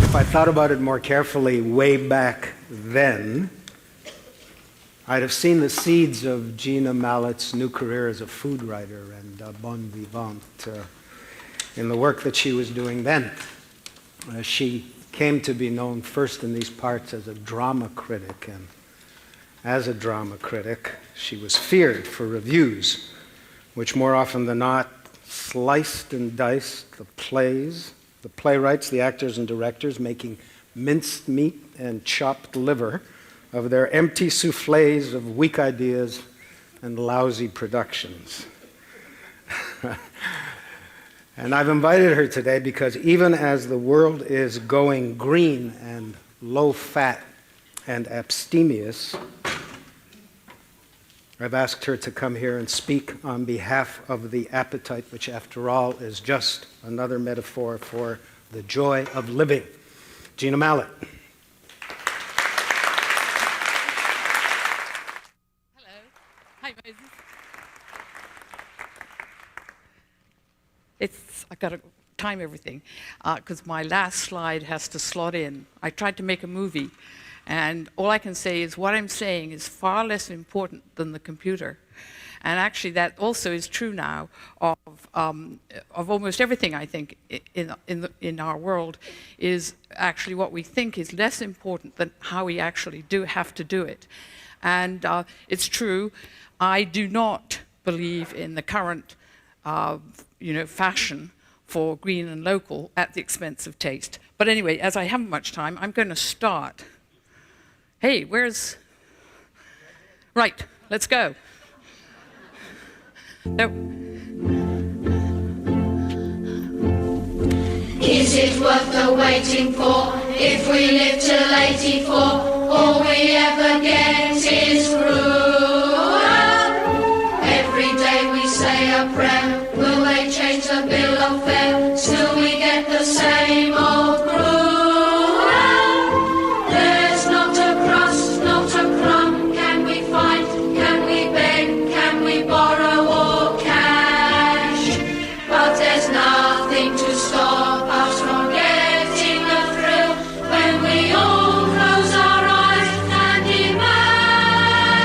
If I thought about it more carefully way back then, I'd have seen the seeds of Gina Mallet's new career as a food writer and bon vivant in the work that she was doing then. She came to be known first in these parts as a drama critic, and as a drama critic, she was feared for reviews, which more often than not sliced and diced the plays, the playwrights, the actors and directors, making minced meat and chopped liver of their empty soufflés of weak ideas and lousy productions. And I've invited her today because even as the world is going green and low-fat and abstemious, I've asked her to come here and speak on behalf of the appetite, which after all is just another metaphor for the joy of living. Gina Mallet. Hello. Hi, Moses. I've got to time everything because my last slide has to slot in. I tried to make a movie, and all I can say is what I'm saying is far less important than the computer. And actually that also is true now of almost everything, I think, in our world, is actually what we think is less important than how we actually have to do it. And it's true, I do not believe in the current fashion for green and local at the expense of taste. But anyway, as I haven't much time, I'm going to start. Hey, right, let's go. No. Is it worth the waiting for? If we live till 84, all we ever get is gruel. Every day we say a prayer. Will they change the bill of fare? Still we get the same old gruel. There's not a crust, not a crumb. Can we fight? Can we beg? Can we borrow or cash? But there's nothing to stop us from getting a thrill when we all close our eyes and imagine.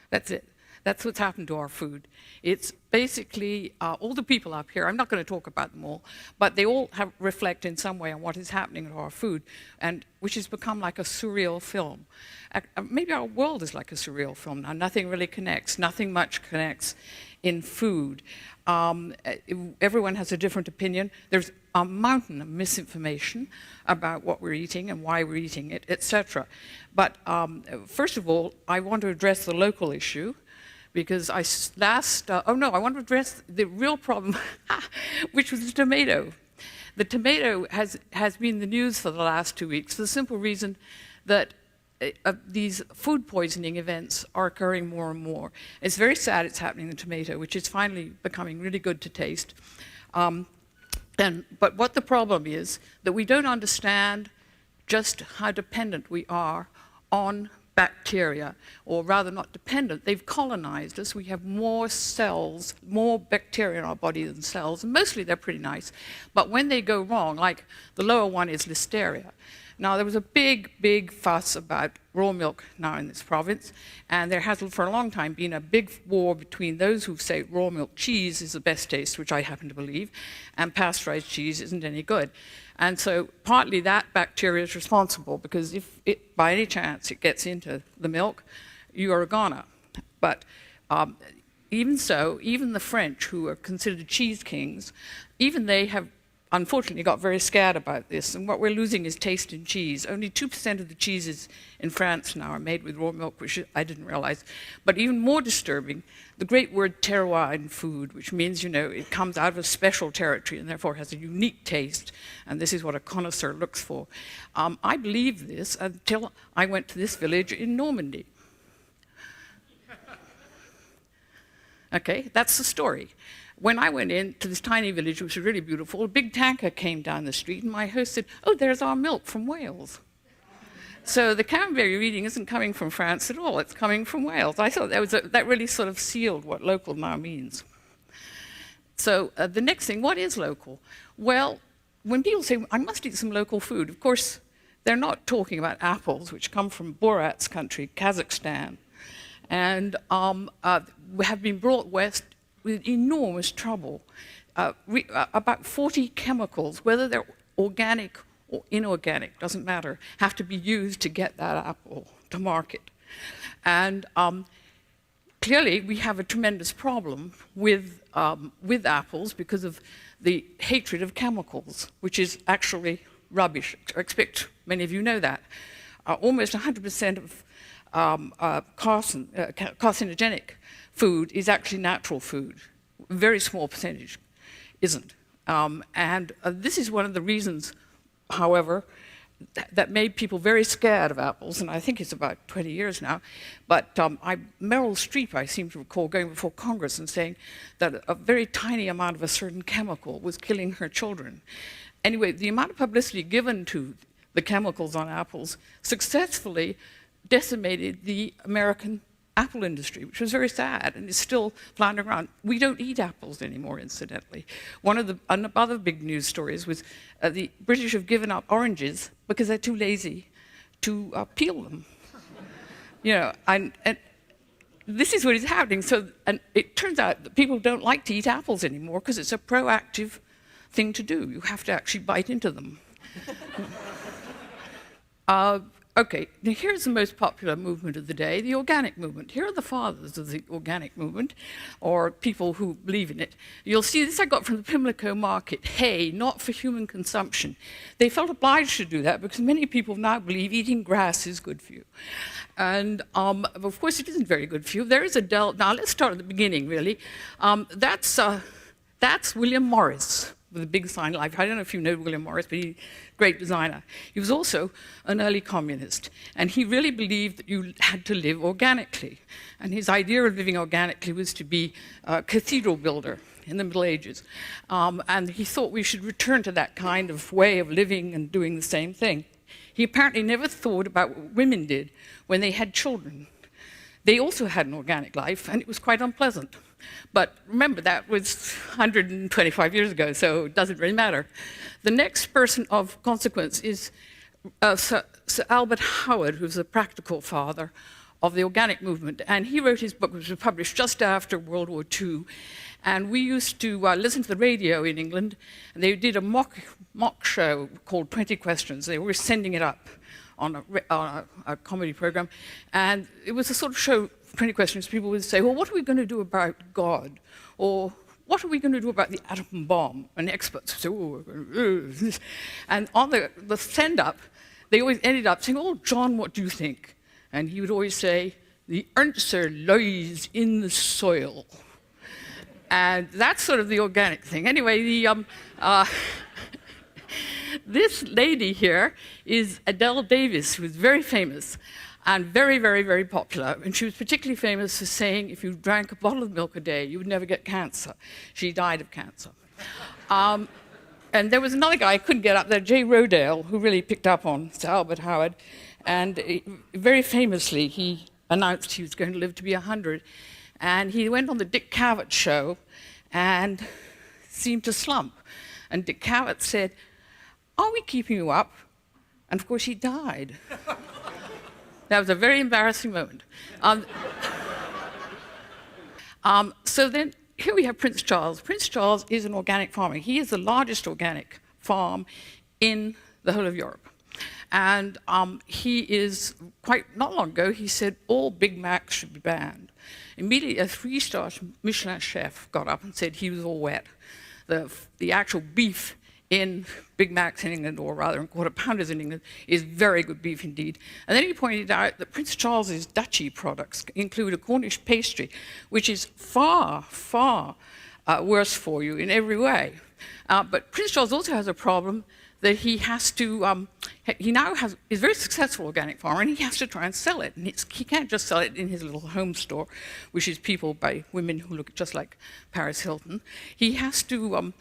That's it. That's what's happened to our food. It's basically all the people up here, I'm not going to talk about them all, but they all reflect in some way on what is happening to our food, and which has become like a surreal film. Maybe our world is like a surreal film now. Nothing really connects. Nothing much connects in food. Everyone has a different opinion. There's a mountain of misinformation about what we're eating and why we're eating it, etc. But first of all, I want to address the local issue, because I want to address the real problem, which was the tomato. The tomato has been in the news for the last 2 weeks for the simple reason that these food poisoning events are occurring more and more. It's very sad it's happening in the tomato, which is finally becoming really good to taste. But what the problem is, that we don't understand just how dependent we are on bacteria, or rather not dependent, they've colonized us. We have more cells, more bacteria in our body than cells, and mostly they're pretty nice. But when they go wrong, like the lower one is listeria. Now, there was a big, big fuss about raw milk now in this province, and there has for a long time been a big war between those who say raw milk cheese is the best taste, which I happen to believe, and pasteurized cheese isn't any good. And so partly that bacteria is responsible, because if it, by any chance it gets into the milk, you are a goner. But even so, even the French, who are considered cheese kings, even they have unfortunately got very scared about this, and what we're losing is taste in cheese. Only 2% of the cheeses in France now are made with raw milk, which I didn't realize. But even more disturbing, the great word terroir in food, which means, it comes out of a special territory and therefore has a unique taste, and this is what a connoisseur looks for. I believed this until I went to this village in Normandy. Okay, that's the story. When I went into this tiny village, which was really beautiful, a big tanker came down the street, and my host said, "Oh, there's our milk from Wales." So the Camberry reading isn't coming from France at all, it's coming from Wales. I thought that really sort of sealed what local now means. So the next thing, what is local? Well, when people say, I must eat some local food, of course, they're not talking about apples, which come from Borat's country, Kazakhstan, and have been brought west with enormous trouble. About 40 chemicals, whether they're organic or inorganic, doesn't matter, have to be used to get that apple to market. And clearly, we have a tremendous problem with apples because of the hatred of chemicals, which is actually rubbish. I expect many of you know that. Almost 100% of carcinogenic food is actually natural food. A very small percentage isn't. And this is one of the reasons, however, that made people very scared of apples, and I think it's about 20 years now. But Meryl Streep, I seem to recall, going before Congress and saying that a very tiny amount of a certain chemical was killing her children. Anyway, the amount of publicity given to the chemicals on apples successfully decimated the American apple industry, which was very sad and is still floundering around. We don't eat apples anymore, incidentally. One of the other big news stories was the British have given up oranges because they're too lazy to peel them. You know, and this is what is happening. So, and it turns out that people don't like to eat apples anymore because it's a proactive thing to do. You have to actually bite into them. Okay, now here's the most popular movement of the day, the organic movement. Here are the fathers of the organic movement, or people who believe in it. You'll see this I got from the Pimlico market. Hay, not for human consumption. They felt obliged to do that because many people now believe eating grass is good for you. And of course it isn't very good for you. There is a now let's start at the beginning, really. That's William Morris, with a big sign life. I don't know if you know William Morris, but he's a great designer. He was also an early communist, and he really believed that you had to live organically. And his idea of living organically was to be a cathedral builder in the Middle Ages. And he thought we should return to that kind of way of living and doing the same thing. He apparently never thought about what women did when they had children. They also had an organic life, and it was quite unpleasant. But remember, that was 125 years ago, so it doesn't really matter. The next person of consequence is Sir Albert Howard, who's the practical father of the organic movement. And he wrote his book, which was published just after World War II. And we used to listen to the radio in England, and they did a mock show called 20 Questions. They were sending it up on a comedy program. And it was a sort of show, 20 Questions. People would say, well, what are we going to do about God? Or what are we going to do about the atom bomb? And experts would say, oh, and on the send-up, they always ended up saying, oh, John, what do you think? And he would always say, the answer lies in the soil. And that's sort of the organic thing. Anyway, this lady here is Adele Davis, who is very famous and very, very, very popular. And she was particularly famous for saying if you drank a bottle of milk a day, you would never get cancer. She died of cancer. And there was another guy I couldn't get up there, J. Rodale, who really picked up on Sir Albert Howard. And very famously, he announced he was going to live to be 100. And he went on the Dick Cavett show and seemed to slump. And Dick Cavett said, are we keeping you up? And of course, he died. That was a very embarrassing moment. So then, here we have Prince Charles. Prince Charles is an organic farmer. He is the largest organic farm in the whole of Europe. And he is, not long ago, he said all Big Macs should be banned. Immediately, a 3-star Michelin chef got up and said he was all wet. The actual beef in Big Macs in England, or rather in Quarter Pounders in England, is very good beef indeed. And then he pointed out that Prince Charles's duchy products include a Cornish pastry, which is far, far worse for you in every way. But Prince Charles also has a problem that he has to, he now is a very successful organic farmer, and he has to try and sell it. And he can't just sell it in his little home store, which is peopled by women who look just like Paris Hilton. He has to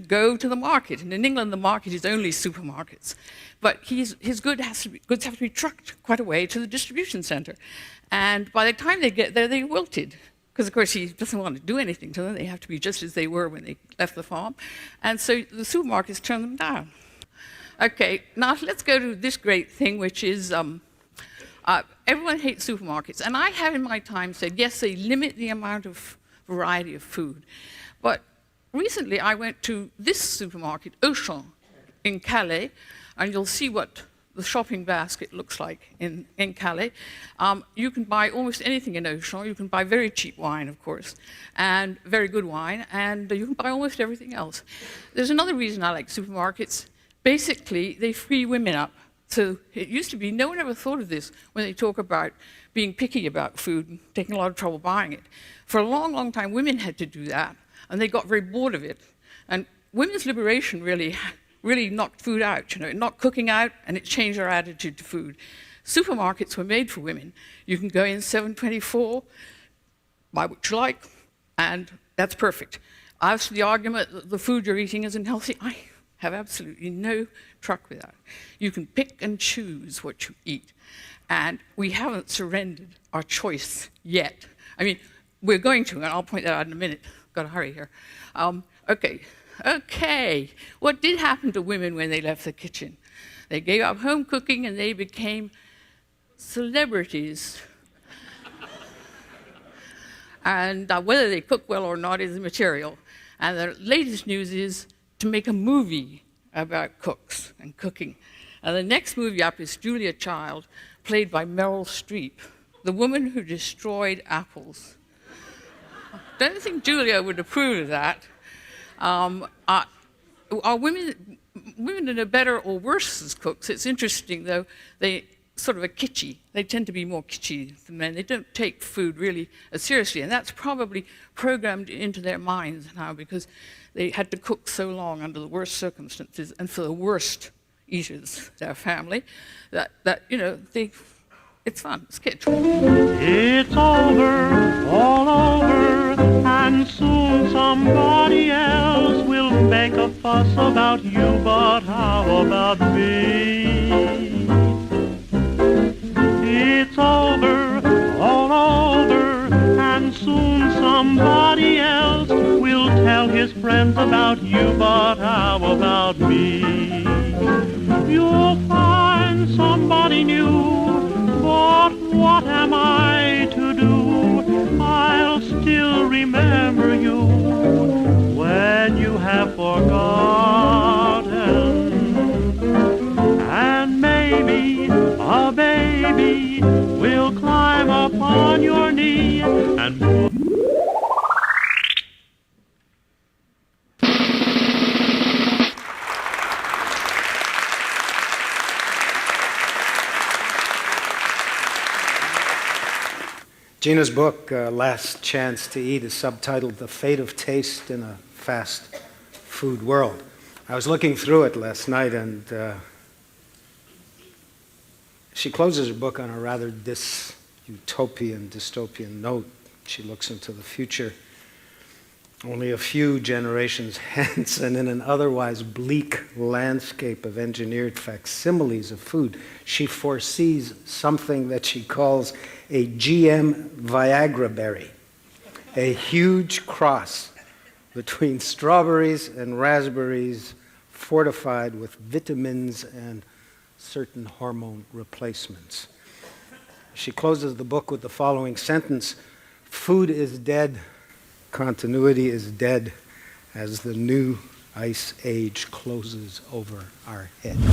go to the market. And in England, the market is only supermarkets. But his goods have to be trucked quite a way to the distribution center. And by the time they get there, they're wilted. because of course he doesn't want to do anything to them. They have to be just as they were when they left the farm. And so the supermarkets turn them down. Okay, now let's go to this great thing, which is everyone hates supermarkets. And I have in my time said, yes, they limit the amount of variety of food. But recently I went to this supermarket, Auchan, in Calais, and you'll see what the shopping basket looks like in Calais. You can buy almost anything in Auchan. You can buy very cheap wine, of course, and very good wine, and you can buy almost everything else. There's another reason I like supermarkets. Basically, they free women up. So it used to be, no one ever thought of this when they talk about being picky about food and taking a lot of trouble buying it. For a long, long time, women had to do that, and they got very bored of it. And women's liberation really knocked food out, it knocked cooking out, and it changed our attitude to food. Supermarkets were made for women. You can go in 7:24, buy what you like, and that's perfect. As for the argument that the food you're eating isn't healthy, I have absolutely no truck with that. You can pick and choose what you eat, and we haven't surrendered our choice yet. I mean, we're going to, and I'll point that out in a minute. Got to hurry here. Okay, what did happen to women when they left the kitchen? They gave up home cooking and they became celebrities. And whether they cook well or not is immaterial. And the latest news is to make a movie about cooks and cooking. And the next movie up is Julia Child, played by Meryl Streep, the woman who destroyed apples. Don't think Julia would approve of that. Are women are better or worse as cooks? It's interesting, though. They sort of are kitschy. They tend to be more kitschy than men. They don't take food really as seriously, and that's probably programmed into their minds now because they had to cook so long under the worst circumstances and for the worst eaters, their family, that it's fun. It's kitsch. It's over, all over, and soon somebody else will make a fuss about you, but how about me? It's over, all over, and soon somebody else will tell his friends about you, but how about me? You'll find somebody new, but what am I to do? I'll still remember you when you have forgotten. And maybe a baby will climb upon your knee and Gina's book, Last Chance to Eat, is subtitled The Fate of Taste in a Fast Food World. I was looking through it last night, and she closes her book on a rather dystopian note. She looks into the future, only a few generations hence, and in an otherwise bleak landscape of engineered facsimiles of food, she foresees something that she calls a GM Viagra berry, a huge cross between strawberries and raspberries fortified with vitamins and certain hormone replacements. She closes the book with the following sentence: food is dead, continuity is dead as the new ice age closes over our heads.